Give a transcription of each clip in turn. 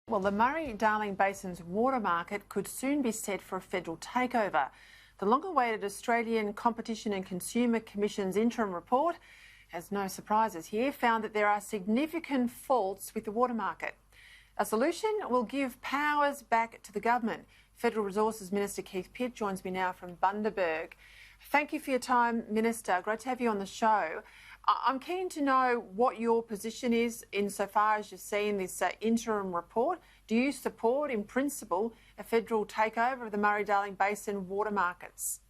Well, the Murray-Darling Basin's water market could soon be set for a federal takeover. The long-awaited Australian Competition and Consumer Commission's interim report, has no surprises here, found that there are significant faults with the water market. A solution will give powers back to the government. Federal Resources Minister Keith Pitt joins me now from Bundaberg. Thank you for your time, Minister. Great to have you on the show. I'm keen to know what your position is insofar as you've seen this interim report. Do you support, in principle, a federal takeover of the Murray-Darling Basin water markets?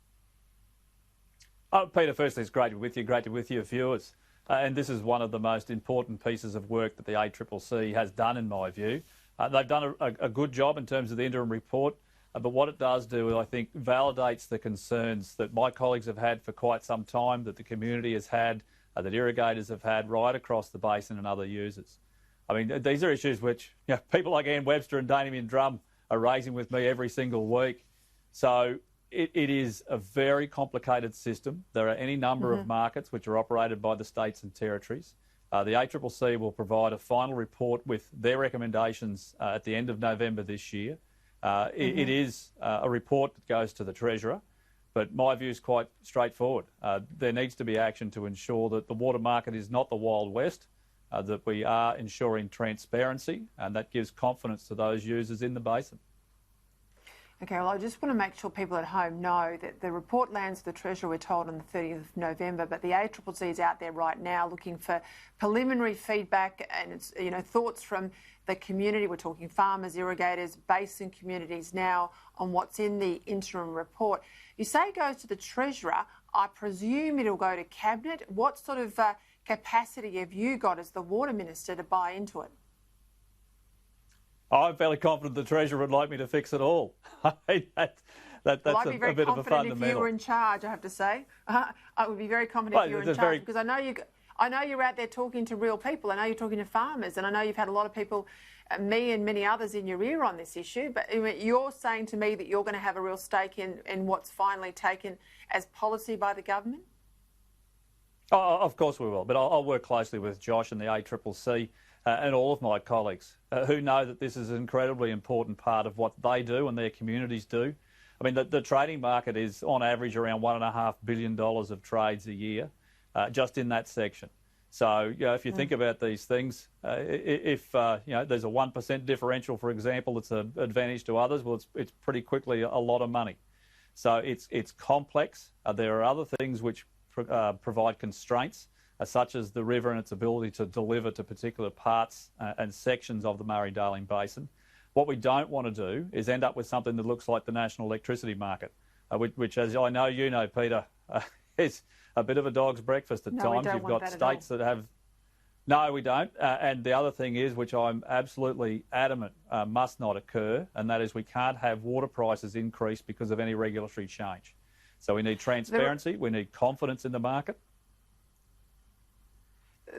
Peter, firstly, it's great to be with you. Great to be with your viewers. And this is one of the most important pieces of work that the ACCC has done, in my view. They've done a good job in terms of the interim report, but what it does do, I think, validates the concerns that my colleagues have had for quite some time, that the community has had, that irrigators have had right across the basin and other users. I mean, these are issues which people like Ann Webster and Damien Drum are raising with me every single week. So it is a very complicated system. There are any number of markets which are operated by the states and territories. The ACCC will provide a final report with their recommendations at the end of November this year. It is a report that goes to the Treasurer. But my view is quite straightforward. There needs to be action to ensure that the water market is not the Wild West, that we are ensuring transparency, and that gives confidence to those users in the basin. OK, well, I just want to make sure people at home know that the report lands to the Treasurer, we're told, on the 30th of November, but the ACCC is out there right now looking for preliminary feedback and it's, thoughts from the community. We're talking farmers, irrigators, basin communities now on what's in the interim report. You say it goes to the Treasurer. I presume it'll go to Cabinet. What sort of capacity have you got as the Water Minister to buy into it? I'm fairly confident the Treasurer would like me to fix it all. That's I'd be very a bit of a fundamental. If you were in charge, I have to say. I would be very confident if you were in charge because I know you're out there talking to real people. I know you're talking to farmers, and I know you've had a lot of people, me and many others, in your ear on this issue. But you're saying to me that you're going to have a real stake in what's finally taken as policy by the government? Oh, of course we will, but I'll work closely with Josh and the ACCC and all of my colleagues who know that this is an incredibly important part of what they do and their communities do. I mean, the trading market is on average around $1.5 billion of trades a year, just in that section. So, if you think about these things, if there's a 1% differential, for example, that's an advantage to others, well, it's pretty quickly a lot of money. So it's complex. There are other things which provide constraints, such as the river and its ability to deliver to particular parts and sections of the Murray-Darling Basin. What we don't want to do is end up with something that looks like the national electricity market, which, as I know you know, Peter, is a bit of a dog's breakfast at times. You've got states that have... No, we don't. And the other thing is, which I'm absolutely adamant must not occur, and that is we can't have water prices increase because of any regulatory change. So we need transparency, we need confidence in the market.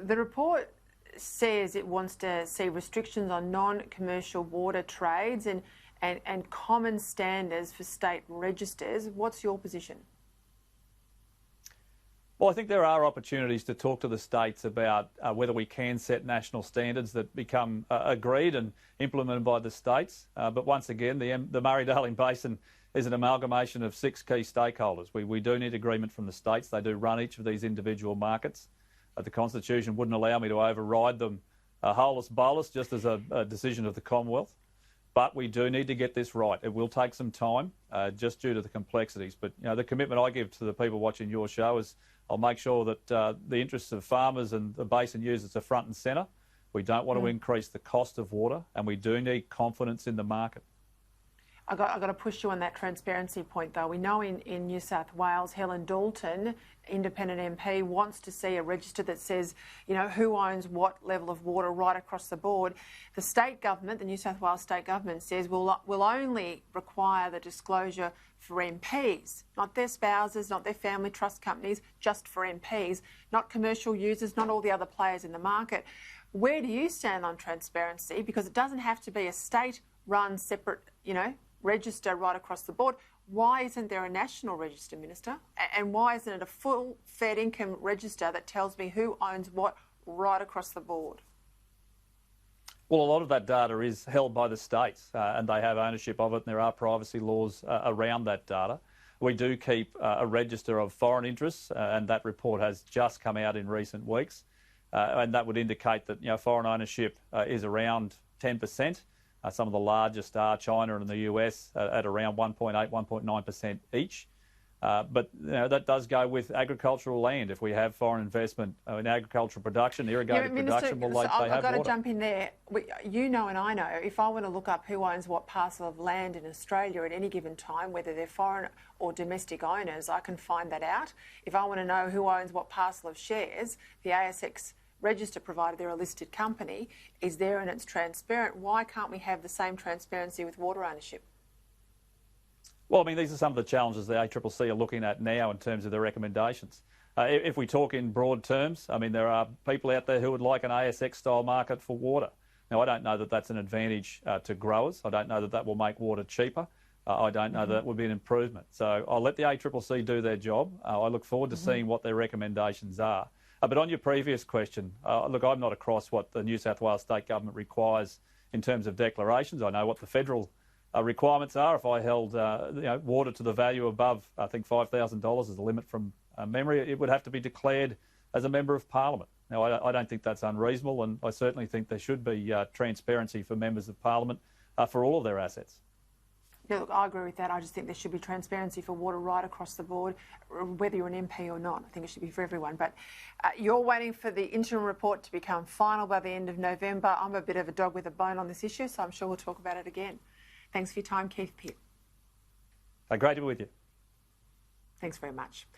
The report says it wants to see restrictions on non-commercial water trades and common standards for state registers. What's your position? Well, I think there are opportunities to talk to the states about whether we can set national standards that become agreed and implemented by the states. But once again, the Murray-Darling Basin is an amalgamation of 6 key stakeholders. We do need agreement from the states. They do run each of these individual markets. The Constitution wouldn't allow me to override them holus bolus, just as a decision of the Commonwealth. But we do need to get this right. It will take some time, just due to the complexities. But the commitment I give to the people watching your show is I'll make sure that the interests of farmers and the basin users are front and centre. We don't want to increase the cost of water, and we do need confidence in the market. I've got to push you on that transparency point, though. We know in New South Wales, Helen Dalton, independent MP, wants to see a register that says, who owns what level of water right across the board. The state government, the New South Wales state government, says we'll only require the disclosure for MPs, not their spouses, not their family trust companies, just for MPs, not commercial users, not all the other players in the market. Where do you stand on transparency? Because it doesn't have to be a state-run separate, register right across the board. Why isn't there a national register, Minister? And why isn't it a full fair income register that tells me who owns what right across the board? Well, a lot of that data is held by the states and they have ownership of it, and there are privacy laws around that data. We do keep a register of foreign interests and that report has just come out in recent weeks. And that would indicate that foreign ownership is around 10%. Some of the largest are China and the US at around 1.8, 1.9% each. But that does go with agricultural land. If we have foreign investment in agricultural production, irrigated production, well, they have water. I've got to jump in there. You know and I know, if I want to look up who owns what parcel of land in Australia at any given time, whether they're foreign or domestic owners, I can find that out. If I want to know who owns what parcel of shares, the ASX register, provided they're a listed company, is there and it's transparent. Why can't we have the same transparency with water ownership? Well, I mean, these are some of the challenges the ACCC are looking at now in terms of their recommendations. If we talk in broad terms, I mean, there are people out there who would like an ASX-style market for water. Now, I don't know that that's an advantage to growers. I don't know that that will make water cheaper. I don't know that would be an improvement. So I'll let the ACCC do their job. I look forward to seeing what their recommendations are. But on your previous question, look, I'm not across what the New South Wales state government requires in terms of declarations. I know what the federal requirements are. If I held water to the value above, I think $5,000 is the limit from memory, it would have to be declared as a member of Parliament. Now, I don't think that's unreasonable, and I certainly think there should be transparency for members of Parliament for all of their assets. Yeah, look, I agree with that. I just think there should be transparency for water right across the board, whether you're an MP or not. I think it should be for everyone. But you're waiting for the interim report to become final by the end of November. I'm a bit of a dog with a bone on this issue, so I'm sure we'll talk about it again. Thanks for your time, Keith Pitt. Great to be with you. Thanks very much.